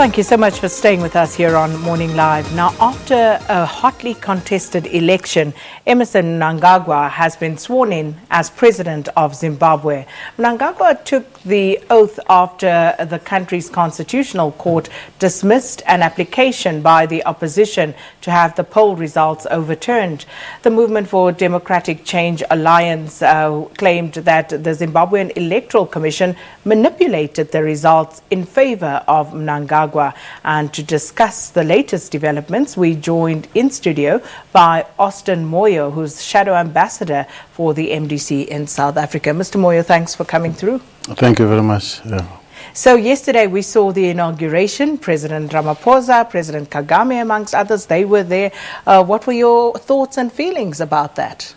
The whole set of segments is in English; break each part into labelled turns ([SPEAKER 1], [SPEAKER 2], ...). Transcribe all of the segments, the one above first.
[SPEAKER 1] Thank you so much for staying with us here on Morning Live. Now, after a hotly contested election, Emmerson Mnangagwa has been sworn in as president of Zimbabwe. Mnangagwa took the oath after the country's constitutional court dismissed an application by the opposition to have the poll results overturned. The Movement for Democratic Change Alliance claimed that the Zimbabwean Electoral Commission manipulated the results in favour of Mnangagwa. And to discuss the latest developments, we joined in studio by Austin Moyo, who's Shadow Ambassador for the MDC in South Africa. Mr. Moyo, thanks for coming through.
[SPEAKER 2] Thank you very much. Yeah.
[SPEAKER 1] So yesterday we saw the inauguration. President Ramaphosa, President Kagame, amongst others, they were there. What were your thoughts and feelings about that?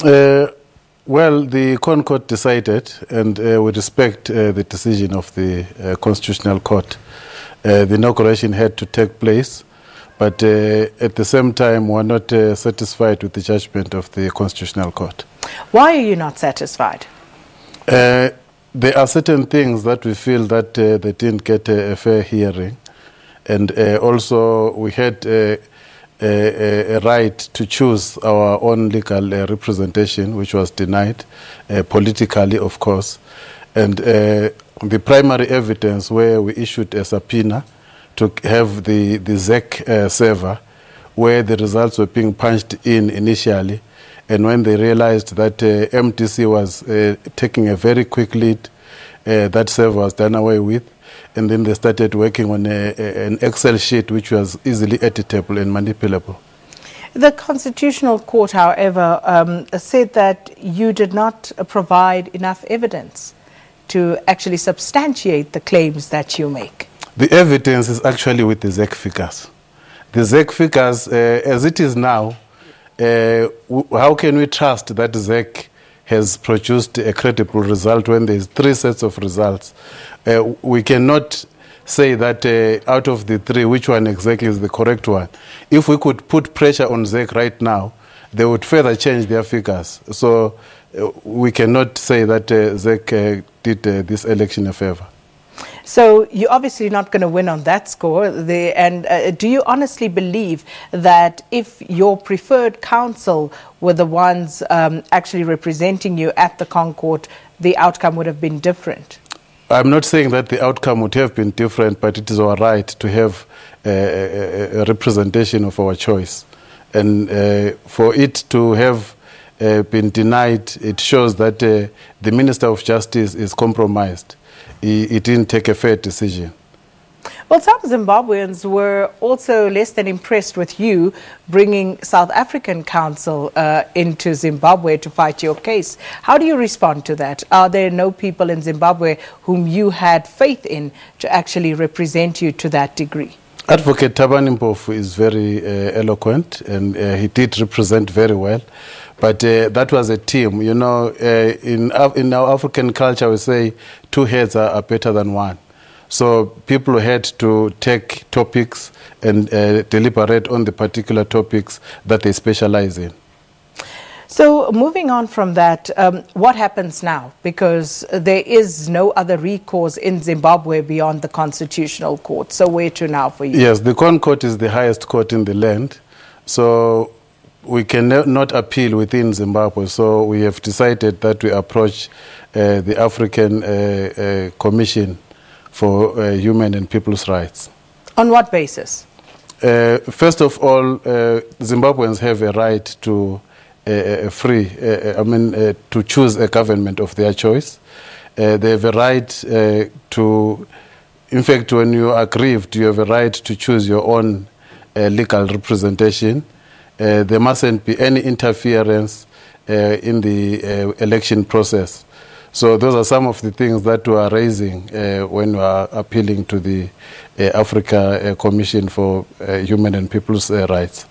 [SPEAKER 2] Well, the ConCourt decided, and we respect the decision of the Constitutional Court. The inauguration had to take place, but at the same time, we're not satisfied with the judgment of the Constitutional Court.
[SPEAKER 1] Why are you not satisfied?
[SPEAKER 2] There are certain things that we feel that they didn't get a fair hearing, and also we had a right to choose our own legal representation, which was denied politically, of course. And the primary evidence where we issued a subpoena to have the ZAC server, where the results were being punched in initially, and when they realized that MDC was taking a very quick lead, that server was done away with, and then they started working on an Excel sheet which was easily editable and manipulable.
[SPEAKER 1] The Constitutional Court, however, said that you did not provide enough evidence to actually substantiate the claims that you make.
[SPEAKER 2] The evidence is actually with the ZAC figures. The ZAC figures, as it is now, how can we trust that ZAC has produced a credible result when there's 3 sets of results? We cannot say that out of the 3, which one exactly is the correct one. If we could put pressure on ZAC right now, they would further change their figures. So we cannot say that ZAC did this election a favor.
[SPEAKER 1] So you're obviously not going to win on that score. Do you honestly believe that if your preferred counsel were the ones actually representing you at the ConCourt, the outcome would have been different?
[SPEAKER 2] I'm not saying that the outcome would have been different, but it is our right to have a representation of our choice. And for it to have been denied, it shows that the Minister of Justice is compromised. He didn't take a fair decision.
[SPEAKER 1] Well, some Zimbabweans were also less than impressed with you bringing South African counsel into Zimbabwe to fight your case. How do you respond to that? Are there no people in Zimbabwe whom you had faith in to actually represent you to that degree?
[SPEAKER 2] Advocate Thabani Mpofu is very eloquent, and he did represent very well. But that was a team. You know, in our African culture, we say 2 heads are better than 1. So people had to take topics and deliberate on the particular topics that they specialize in.
[SPEAKER 1] So moving on from that, what happens now? Because there is no other recourse in Zimbabwe beyond the Constitutional Court. So where to now for you?
[SPEAKER 2] Yes, the ConCourt is the highest court in the land. So we cannot appeal within Zimbabwe. So we have decided that we approach the African Commission for Human and People's Rights. On
[SPEAKER 1] what basis?
[SPEAKER 2] First of all, Zimbabweans have a right to to choose a government of their choice. They have a right to, in fact, when you are aggrieved, you have a right to choose your own legal representation. There mustn't be any interference in the election process. So those are some of the things that we are raising when we are appealing to the Africa Commission for Human and People's Rights.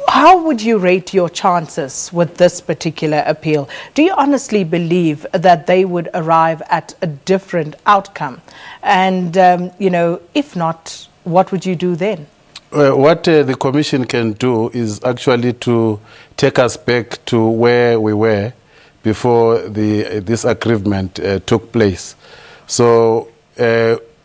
[SPEAKER 1] How would you rate your chances with this particular appeal? Do you honestly believe that they would arrive at a different outcome? And, you know, if not, what would you do then?
[SPEAKER 2] What the Commission can do is actually to take us back to where we were before this aggrievement took place. So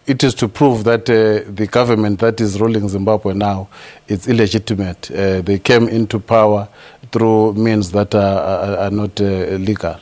[SPEAKER 2] it is to prove that the government that is ruling Zimbabwe now is illegitimate. They came into power through means that are not legal.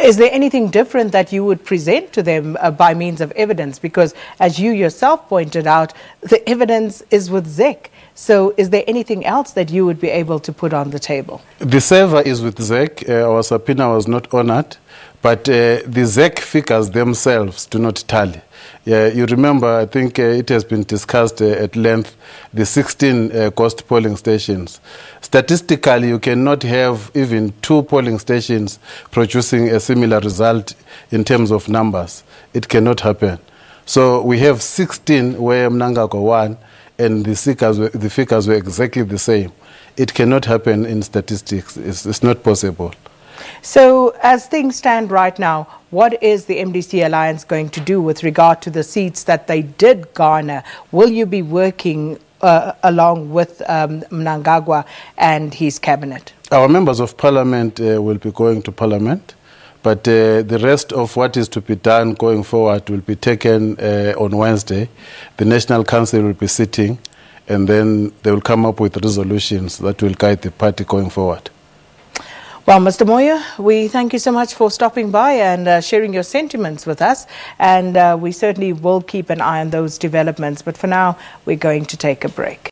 [SPEAKER 1] Is there anything different that you would present to them by means of evidence? Because as you yourself pointed out, the evidence is with ZEC. So is there anything else that you would be able to put on the table?
[SPEAKER 2] The server is with ZEC. Our subpoena was not honored, but the ZEC figures themselves do not tally. You remember, I think it has been discussed at length, the 16 ghost polling stations. Statistically, you cannot have even 2 polling stations producing a similar result in terms of numbers. It cannot happen. So we have 16 where Mnangagwa won, and the figures were exactly the same. It cannot happen in statistics. It's not possible.
[SPEAKER 1] So as things stand right now, what is the MDC Alliance going to do with regard to the seats that they did garner? Will you be working along with Mnangagwa and his cabinet?
[SPEAKER 2] Our members of parliament will be going to parliament, but the rest of what is to be done going forward will be taken on Wednesday. The National Council will be sitting, and then they will come up with resolutions that will guide the party going forward.
[SPEAKER 1] Well, Mr. Moyo, we thank you so much for stopping by and sharing your sentiments with us. And we certainly will keep an eye on those developments. But for now, we're going to take a break.